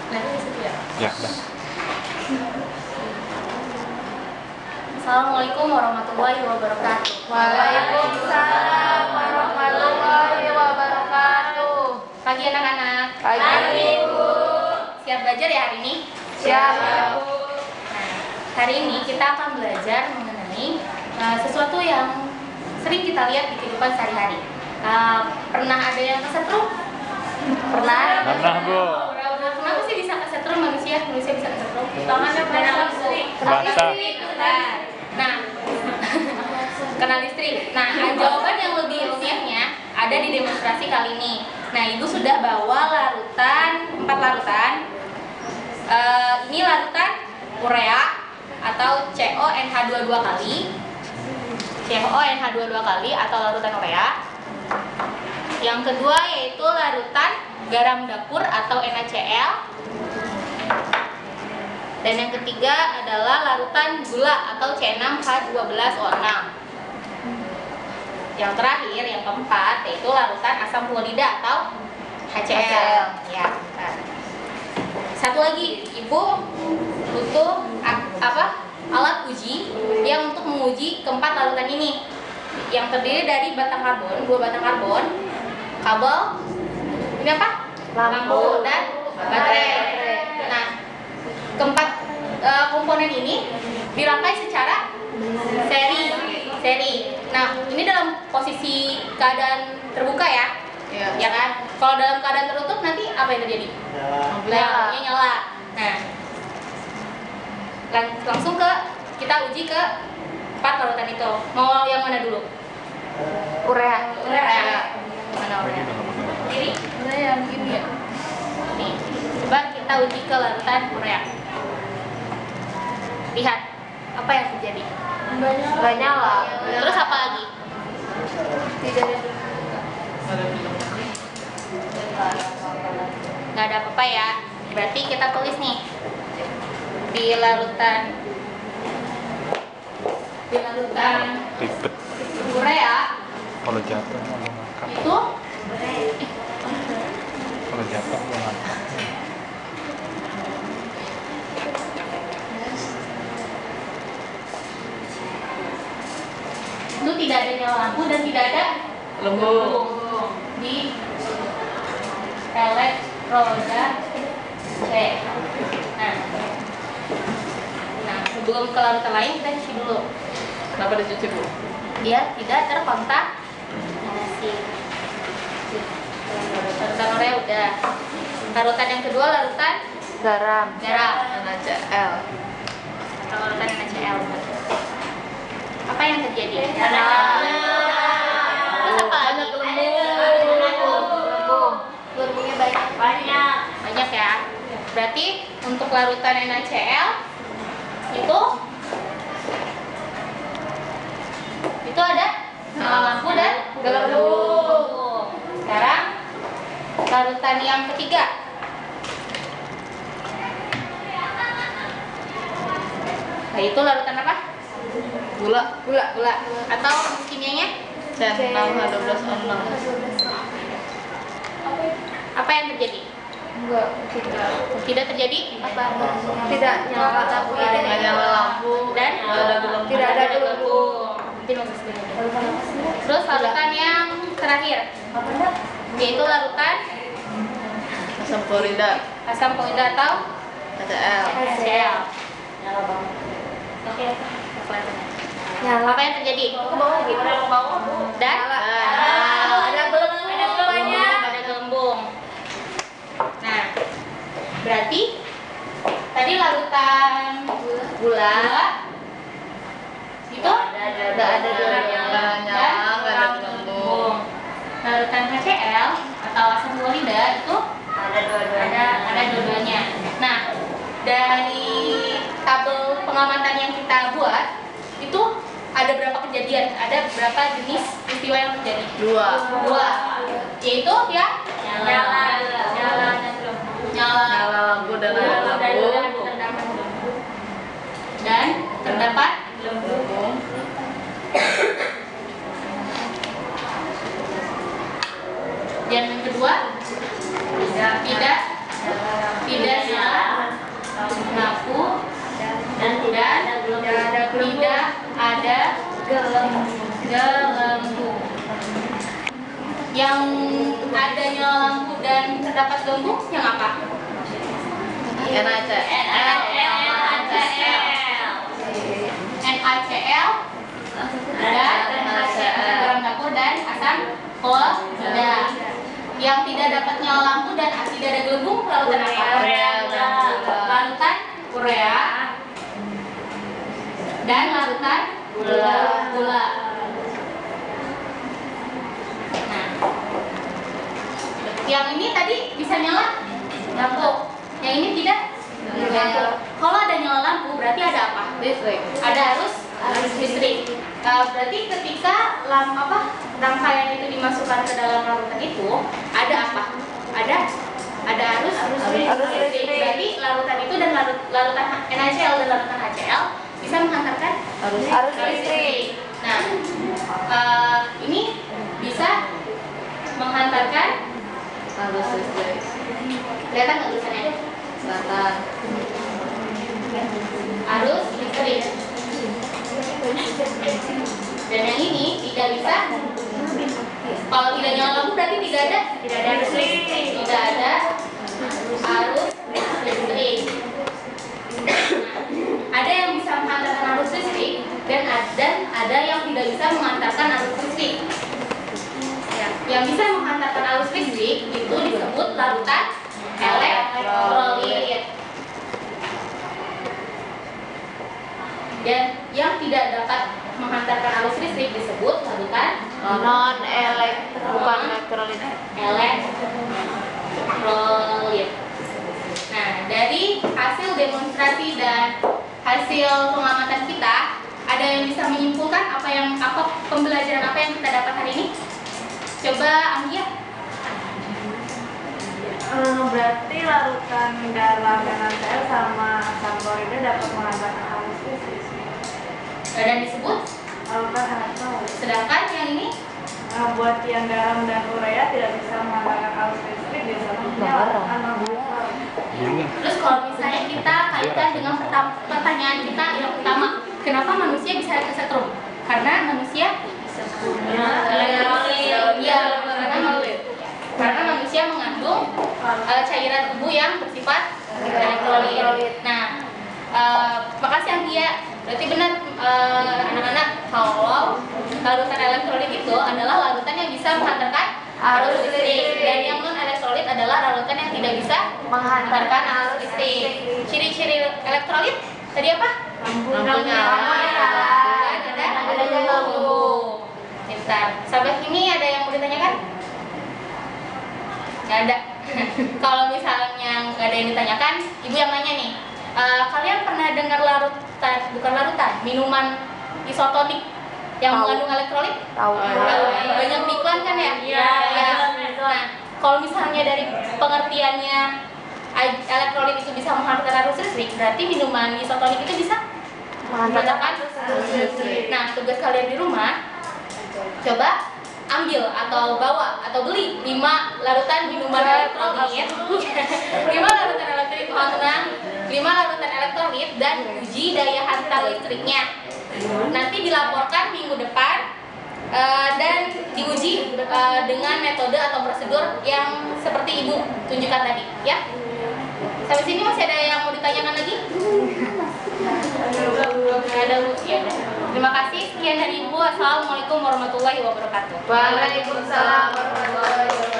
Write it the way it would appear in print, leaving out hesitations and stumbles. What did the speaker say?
Nanti di situ ya. Ya, udah. Assalamualaikum warahmatullahi wabarakatuh. Waalaikumsalam warahmatullahi wabarakatuh. Pagi anak-anak. Pagi, Bu. Siap belajar ya hari ini? Siap, Bu. Nah, hari ini kita akan belajar mengenai sesuatu yang sering kita lihat di kehidupan sehari-hari. Pernah ada yang kesetrum? Pernah? Pernah, Bu. Kenapa sih bisa kesetrum manusia bisa kesetrum? Tangannya Kena listrik. Basah. Nah, kena listrik. Nah, jawaban yang lebih ilmiahnya ada di demonstrasi kali ini. Nah, Ibu sudah bawa larutan, 4 larutan. Ini larutan urea atau CONH22 kali. CONH22 kali atau larutan urea. Yang kedua yaitu larutan garam dapur atau NaCl. Dan yang ketiga adalah larutan gula atau C6H12O6. Yang terakhir, yang keempat, yaitu larutan asam fluorida atau HCl. Ya. Nah. Satu lagi, Ibu butuh alat uji yang untuk menguji keempat larutan ini, yang terdiri dari batang karbon, 2 batang karbon, kabel, ini apa? Lampu dan baterai. Nah, keempat komponen ini dirangkai secara seri. Nah, ini dalam posisi keadaan terbuka ya. Ya kan? Kalau dalam keadaan tertutup nanti apa yang terjadi? Lampunya nyala. Nah, langsung kita uji ke 4 larutan itu. Mau yang mana dulu? Urea. Mana urea? Ini? Urea yang gini ya? Nih, coba kita uji ke larutan urea. Lihat apa yang terjadi. Nggak nyala. Terus apa lagi? Tidak ada. Nggak ada apa-apa ya. Berarti kita tulis nih di larutan Ribet. urea Kalau jatuh mau ngangkat. itu Kalau jatuh mau ngangkat. itu tidak ada nyala lampu dan tidak ada lembung di elektroda C. Nah, sebelum ke larutan lain kita cuci dulu. Kenapa dicuci, Bu? Biar tidak terkontaminasi. Larutan urea udah. Larutan yang kedua larutan Garam. NaCl. Atau larutan NaCl. Apa yang terjadi? Terus apa lagi? Lembungnya banyak ya. Berarti untuk larutan NaCl itu ada nyala lampu dan gelembung. Sekarang larutan yang ketiga. Nah, itu larutan apa? Gula. Atau kimianya? C6H12O6. Apa yang terjadi? Tidak terjadi apa? Tidak nyala lampu. Tidak nyala lampu dan Tidak ada gelembung. Terus larutan yang terakhir yaitu larutan Asam fluorida. asam fluorida atau HCl. Oke. Nyala. Apa yang terjadi? Dan Ada gelembung banyak. ada gelembung. Nah, berarti tadi larutan gula itu Nggak ada gelembung. Larutan HCl atau asam fluorida itu ada dua-duanya. Nah, dari tabel pengamatan yang kita buat itu ada berapa kejadian? Ada berapa jenis peristiwa yang terjadi? Dua. Yaitu ya nyala Lampu dan ada lampu. dan terdapat Gelembung. Dan yang kedua tidak nyala Gelembung. Yang ada nyala lampu dan terdapat gelembung yang apa? NaCl. NaCl ada garam dapur dan asam klorida. Yang tidak dapat nyala lampu dan tidak ada gelembung larutan apa? Larutan urea dan larutan gula. Nah, yang ini tadi bisa nyala lampu, yang ini tidak. Kalau ada nyala lampu berarti ada apa? Listrik. Ada arus listrik. Berarti ketika rangkaian itu dimasukkan ke dalam larutan itu ada apa? Ada arus listrik. Berarti larutan itu dan larutan NaCl dan larutan HCl bisa menghantarkan arus listrik. Nah, ini bisa menghantarkan Arus listrik. kelihatan nggak tulisannya? Selatan. Arus listrik. Dan yang ini tidak bisa. Kalau tidak nyala lampu berarti tidak ada arus listrik. Tidak ada arus listrik. Ada yang bisa menghantarkan arus listrik dan ada yang tidak bisa menghantarkan arus listrik. Yang bisa menghantarkan arus listrik itu disebut larutan elektrolit. Dan yang tidak dapat menghantarkan arus listrik disebut larutan Bukan elektrolit. elektrolit. Nah, dari hasil demonstrasi dan hasil pengamatan kita, ada yang bisa menyimpulkan apa pembelajaran apa yang kita dapat hari ini? Coba Anggia. Berarti larutan garam NaCl sama asam klorida dapat menghantarkan arus listrik. Dan disebut. Larutan elektrolit. Sedangkan yang ini Buat yang garam dan urea tidak bisa menghantarkan arus listrik, biasanya larutan non-elektrolit. Terus kalau misalnya kita kaitkan dengan pertanyaan kita yang pertama, kenapa manusia bisa kesetrum? Karena manusia karena manusia mengandung cairan tubuh yang bersifat elektrolit. Nah, makasih Anggia. Berarti benar anak-anak, kalau larutan elektrolit itu adalah larutan yang bisa menghantarkan arus listrik, dan yang non elektrolit adalah larutan yang tidak bisa menghantarkan arus listrik. Ciri-ciri elektrolit tadi apa? Lampunya Ada lampu. Bentar, sampai sini ada yang mau ditanyakan? Nggak ada. Kalau misalnya nggak ada yang ditanyakan, ibu yang nanya nih. Kalian pernah dengar minuman isotonik yang mengandung elektrolit? Tahu. Banyak di iklan kan ya? Iya. Nah, kalau misalnya dari pengertiannya elektrolit itu bisa menghantarkan arus listrik, berarti minuman isotonik itu bisa menghantarkan arus listrik. Nah, tugas kalian di rumah, coba ambil atau bawa atau beli 5 larutan minuman elektrolit. 5 larutan elektrolit, tenang. 5 larutan elektrolit dan uji daya hantar listriknya. Nanti dilaporkan minggu depan dan diuji dengan metode atau prosedur yang seperti ibu tunjukkan tadi, ya. Sampai sini masih ada yang mau ditanyakan lagi? Ada Bu? Ya. Terima kasih. Sekian dari Ibu. Assalamualaikum warahmatullahi wabarakatuh. Waalaikumsalam warahmatullahi wabarakatuh.